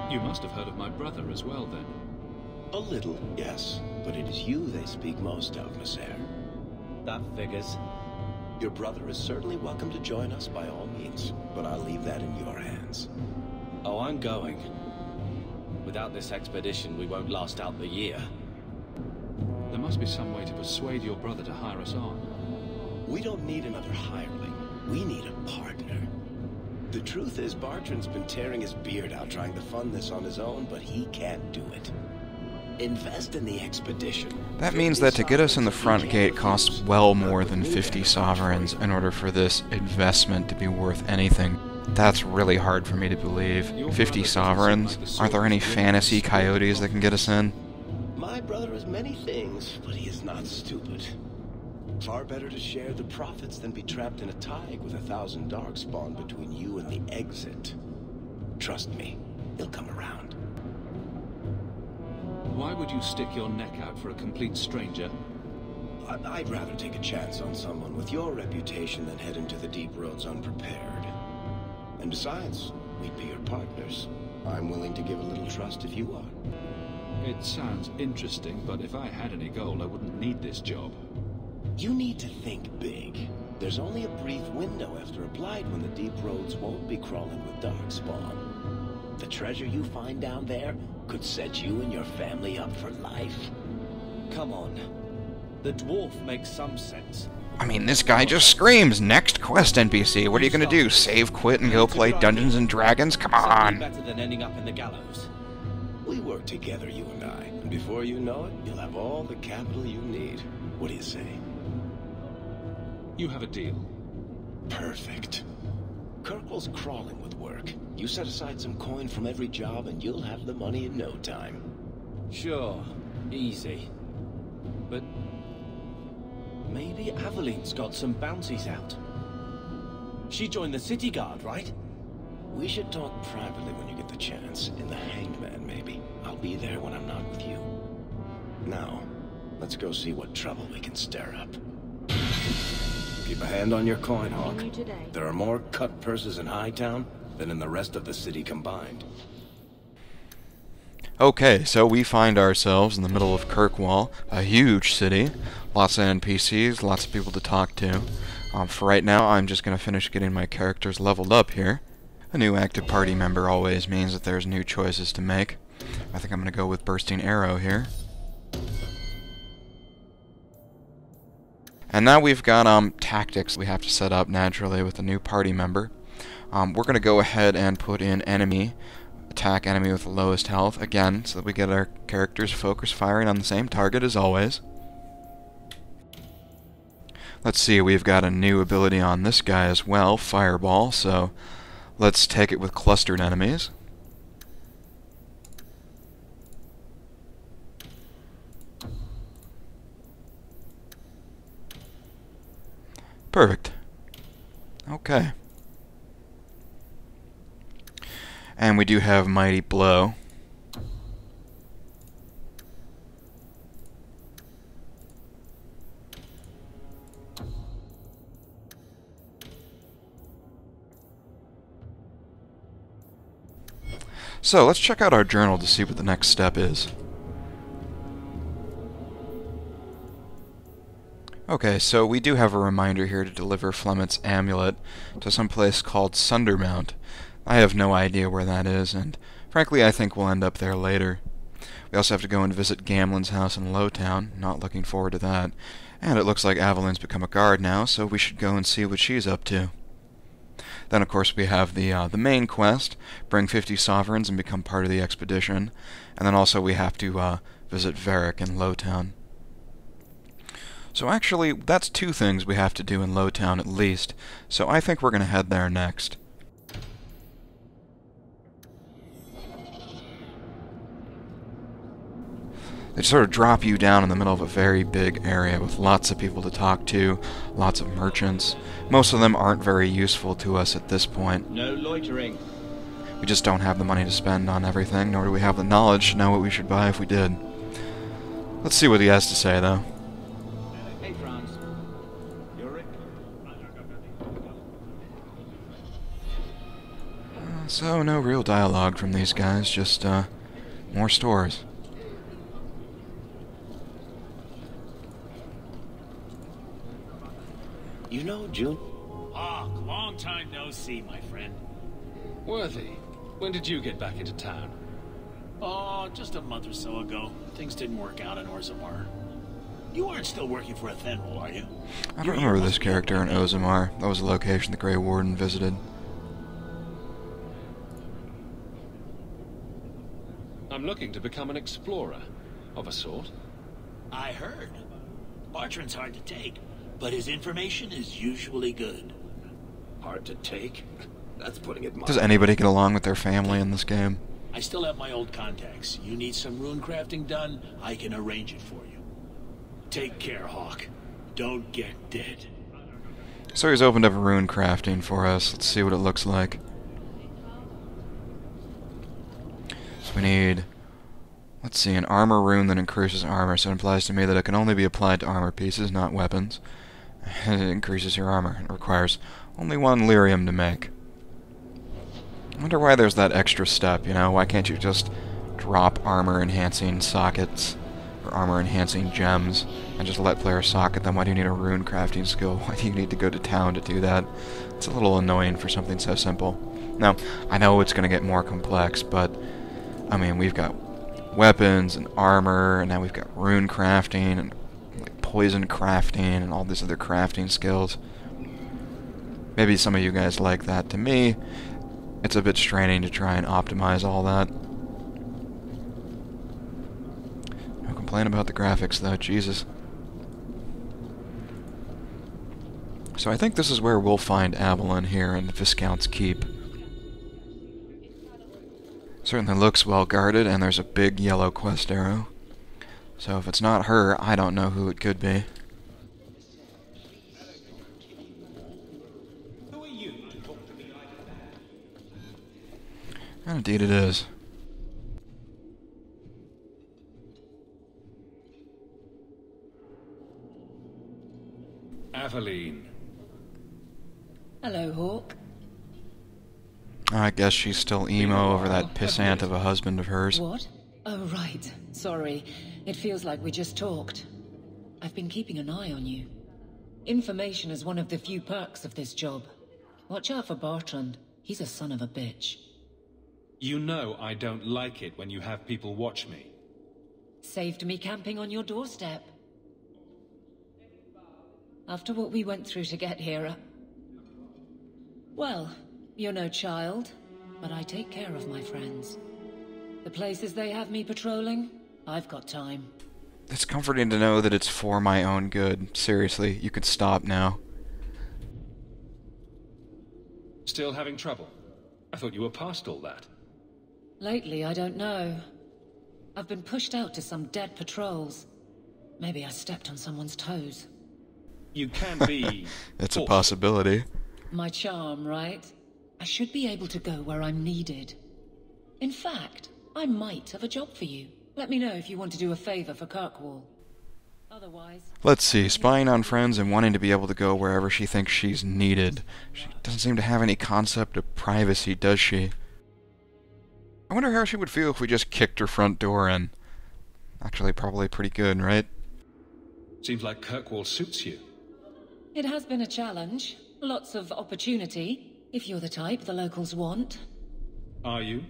You must have heard of my brother as well, then. A little, yes. But it is you they speak most of, Monsieur. That figures. Your brother is certainly welcome to join us by all means, but I'll leave that in your hands. Oh, I'm going. Without this expedition, we won't last out the year. There must be some way to persuade your brother to hire us on. We don't need another hireling. We need a partner. The truth is, Bartrand's been tearing his beard out trying to fund this on his own, but he can't do it. Invest in the expedition. That means that to get us in the front gate costs well more than 50 sovereigns in order for this investment to be worth anything. That's really hard for me to believe. 50 sovereigns? Aren't there any fantasy coyotes that can get us in? My brother is many things, but he is not stupid. Far better to share the profits than be trapped in a tide with 1,000 darkspawn between you and the exit. Trust me, he'll come around. Why would you stick your neck out for a complete stranger? I'd rather take a chance on someone with your reputation than head into the deep roads unprepared. And besides, we'd be your partners. I'm willing to give a little trust if you are. It sounds interesting, but if I had any gold, I wouldn't need this job. You need to think big. There's only a brief window after a blight when the deep roads won't be crawling with darkspawn. The treasure you find down there could set you and your family up for life. Come on. The dwarf makes some sense. I mean, this guy just screams, next quest NPC, what are you gonna do, save, quit, and go play Dungeons and Dragons? Come on! Better than ending up in the gallows. We work together, you and I, and before you know it, you'll have all the capital you need. What do you say? You have a deal. Perfect. Kirkwall's crawling with work. You set aside some coin from every job and you'll have the money in no time. Sure. Easy. But maybe Aveline's got some bounties out. She joined the city guard, right? We should talk privately when you get the chance. In the Hanged Man, maybe. I'll be there when I'm not with you. Now, let's go see what trouble we can stir up. Keep a hand on your coin, Hawk. There are more cut purses in Hightown than in the rest of the city combined. Okay, so we find ourselves in the middle of Kirkwall, a huge city, lots of NPCs, lots of people to talk to. For right now, I'm just going to finish getting my characters leveled up here. A new active party member always means that there's new choices to make. I think I'm going to go with Bursting Arrow here. And now we've got tactics we have to set up naturally with a new party member. We're going to go ahead and put in enemy, attack enemy with the lowest health, again, so that we get our characters focus firing on the same target as always. Let's see, we've got a new ability on this guy as well, Fireball, so let's take it with clustered enemies. Perfect. Okay. And we do have Mighty Blow. So, let's check out our journal to see what the next step is. Okay, so we do have a reminder here to deliver Flemet's amulet to some place called Sundermount. I have no idea where that is, and frankly I think we'll end up there later. We also have to go and visit Gamlen's house in Lowtown, not looking forward to that. And it looks like Aveline's become a guard now, so we should go and see what she's up to. Then of course we have the main quest, bring 50 sovereigns and become part of the expedition, and then also we have to visit Varric in Lowtown. So actually, that's two things we have to do in Lowtown at least, so I think we're going to head there next. They sort of drop you down in the middle of a very big area with lots of people to talk to, lots of merchants. Most of them aren't very useful to us at this point. No loitering. We just don't have the money to spend on everything, nor do we have the knowledge to know what we should buy if we did. Let's see what he has to say, though. Hey, Franz. You're Rick. So, no real dialogue from these guys, just, more stores. You know, June? Ah, long time no see, my friend. Worthy, when did you get back into town? Oh, just a month or so ago. Things didn't work out in Orzammar. You aren't still working for Athenril, are you? I don't remember this character in Orzammar. That was a location the Grey Warden visited. I'm looking to become an explorer, of a sort. I heard. Bartrand's hard to take, but his information is usually good. Hard to take? That's putting it mildly. Does anybody get along with their family in this game? I still have my old contacts. You need some rune crafting done, I can arrange it for you. Take care, Hawk. Don't get dead. So he's opened up rune crafting for us. Let's see what it looks like. So we need, let's see, an armor rune that increases armor. So it implies to me that it can only be applied to armor pieces, not weapons. It increases your armor. It requires only 1 lyrium to make. I wonder why there's that extra step, you know? Why can't you just drop armor-enhancing sockets, or armor-enhancing gems, and just let players socket them? Why do you need a rune crafting skill? Why do you need to go to town to do that? It's a little annoying for something so simple. Now, I know it's going to get more complex, but, I mean, we've got weapons and armor, and now we've got rune crafting, and like poison crafting, and all these other crafting skills. Maybe some of you guys like that. To me, it's a bit straining to try and optimize all that. No complaint about the graphics, though. Jesus. So I think this is where we'll find Aveline here in the Viscount's Keep. Certainly looks well guarded, and there's a big yellow quest arrow. So if it's not her, I don't know who it could be. And indeed it is. Aveline. Hello, Hawk. I guess she's still emo over that pissant of a husband of hers. What? Oh, right. Sorry. It feels like we just talked. I've been keeping an eye on you. Information is one of the few perks of this job. Watch out for Bartrand. He's a son of a bitch. You know I don't like it when you have people watch me. Saved me camping on your doorstep. After what we went through to get here, well, you're no child, but I take care of my friends. The places they have me patrolling, I've got time. It's comforting to know that it's for my own good. Seriously, you can stop now. Still having trouble? I thought you were past all that. Lately, I don't know. I've been pushed out to some dead patrols. Maybe I stepped on someone's toes. You can be... It's a possibility. My charm, right? I should be able to go where I'm needed. In fact, I might have a job for you. Let me know if you want to do a favor for Kirkwall. Otherwise... Let's see, spying on friends and wanting to be able to go wherever she thinks she's needed. She doesn't seem to have any concept of privacy, does she? I wonder how she would feel if we just kicked her front door in. Actually, probably pretty good, right? Seems like Kirkwall suits you. It has been a challenge. Lots of opportunity, if you're the type the locals want. Are you?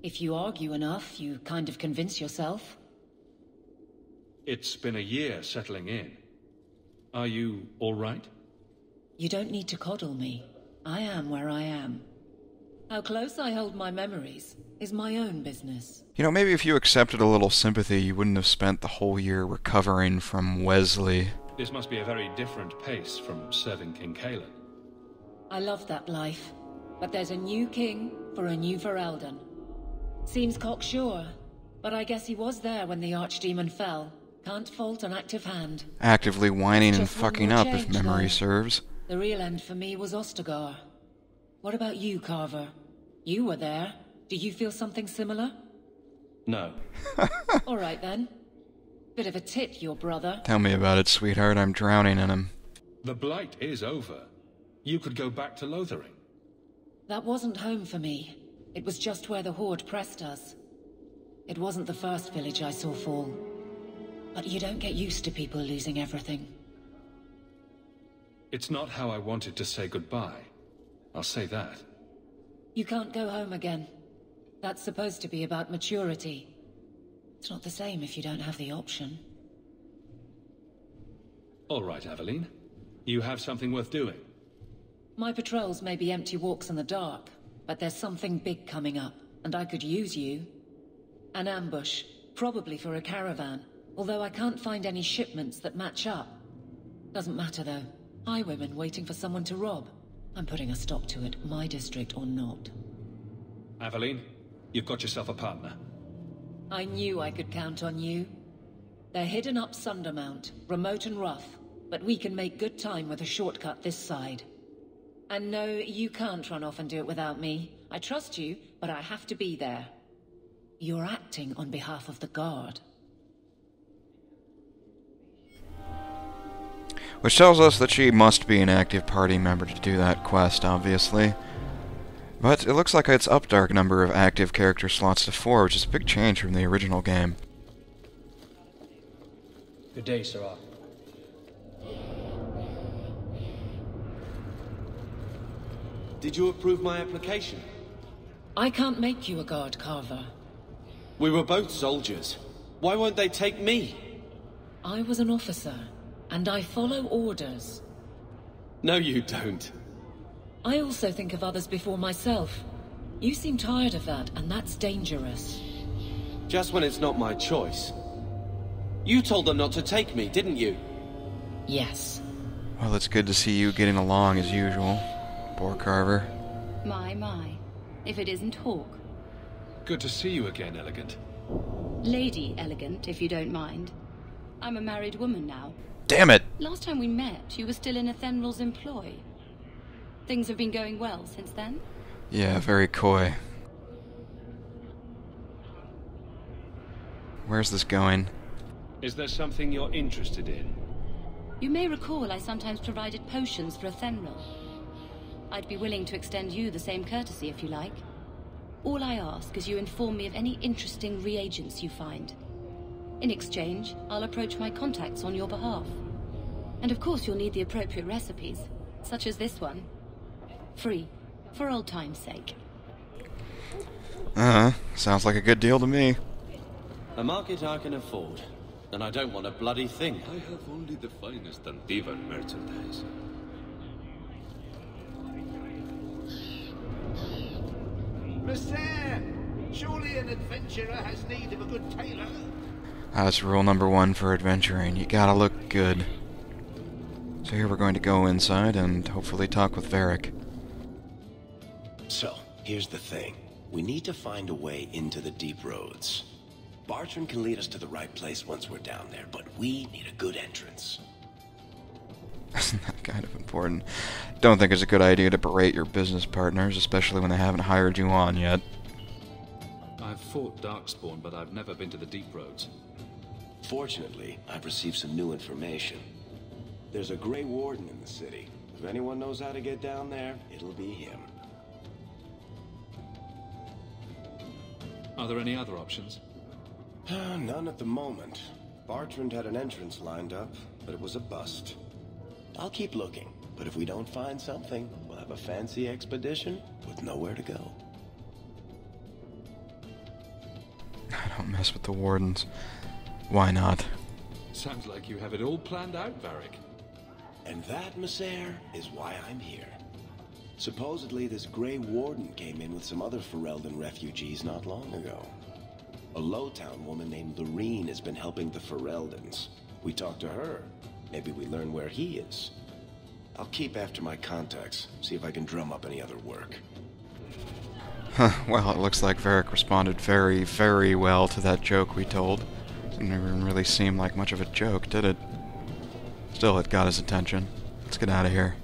If you argue enough, you kind of convince yourself. It's been a year settling in. Are you all right? You don't need to coddle me. I am where I am. How close I hold my memories is my own business. You know, maybe if you accepted a little sympathy, you wouldn't have spent the whole year recovering from Wesley. This must be a very different pace from serving King Cailan. I love that life, but there's a new king for a new Ferelden. Seems cocksure, but I guess he was there when the Archdemon fell. Can't fault an active hand. Actively whining and Just one fucking more up, if change, memory though. serves. The real end for me was Ostagar. What about you, Carver? You were there. Do you feel something similar? No. All right, then. Bit of a tit, your brother. Tell me about it, sweetheart. I'm drowning in him. The Blight is over. You could go back to Lothering. That wasn't home for me. It was just where the Horde pressed us. It wasn't the first village I saw fall. But you don't get used to people losing everything. It's not how I wanted to say goodbye. I'll say that. You can't go home again. That's supposed to be about maturity. It's not the same if you don't have the option. All right, Aveline. You have something worth doing. My patrols may be empty walks in the dark, but there's something big coming up, and I could use you. An ambush, probably for a caravan, although I can't find any shipments that match up. Doesn't matter though. Highwaymen waiting for someone to rob. I'm putting a stop to it, my district or not. Aveline, you've got yourself a partner. I knew I could count on you. They're hidden up Sundermount, remote and rough, but we can make good time with a shortcut this side. And no, you can't run off and do it without me. I trust you, but I have to be there. You're acting on behalf of the Guard. Which tells us that she must be an active party member to do that quest, obviously. But it looks like it's upped our number of active character slots to 4, which is a big change from the original game. Good day, Sarah. Did you approve my application? I can't make you a Guard, Carver. We were both soldiers. Why won't they take me? I was an officer, and I follow orders. No, you don't. I also think of others before myself. You seem tired of that, and that's dangerous. Just when it's not my choice. You told them not to take me, didn't you? Yes. Well, it's good to see you getting along as usual, poor Carver. My. If it isn't Hawk. Good to see you again, Elegant. Lady Elegant, if you don't mind. I'm a married woman now. Damn it! Last time we met, you were still in Athenral's employ. Things have been going well since then? Yeah, very coy. Where's this going? Is there something you're interested in? You may recall I sometimes provided potions for Athenral. I'd be willing to extend you the same courtesy if you like. All I ask is you inform me of any interesting reagents you find. In exchange, I'll approach my contacts on your behalf. And of course you'll need the appropriate recipes, such as this one. Free, for old time's sake. Sounds like a good deal to me. A market I can afford. And I don't want a bloody thing. I have only the finest Antivan merchandise. Monsieur! Surely an adventurer has need of a good tailor. That's rule number 1 for adventuring. You gotta look good. So here we're going to go inside and hopefully talk with Varric. So, here's the thing. We need to find a way into the deep roads. Bartrand can lead us to the right place once we're down there, but we need a good entrance. Isn't that kind of important? Don't think it's a good idea to berate your business partners, especially when they haven't hired you on yet. I've fought Darkspawn, but I've never been to the Deep Roads. Fortunately, I've received some new information. There's a Grey Warden in the city. If anyone knows how to get down there, it'll be him. Are there any other options? None at the moment. Bartrand had an entrance lined up, but it was a bust. I'll keep looking, but if we don't find something, we'll have a fancy expedition with nowhere to go. Don't mess with the Wardens. Why not? Sounds like you have it all planned out, Varric. And that, Messer, is why I'm here. Supposedly, this Grey Warden came in with some other Ferelden refugees not long ago. A Lowtown woman named Lorene has been helping the Fereldans. We talked to her. Maybe we learn where he is. I'll keep after my contacts, see if I can drum up any other work. Well, it looks like Varric responded very, very well to that joke we told. Didn't even really seem like much of a joke, did it? Still, it got his attention. Let's get out of here.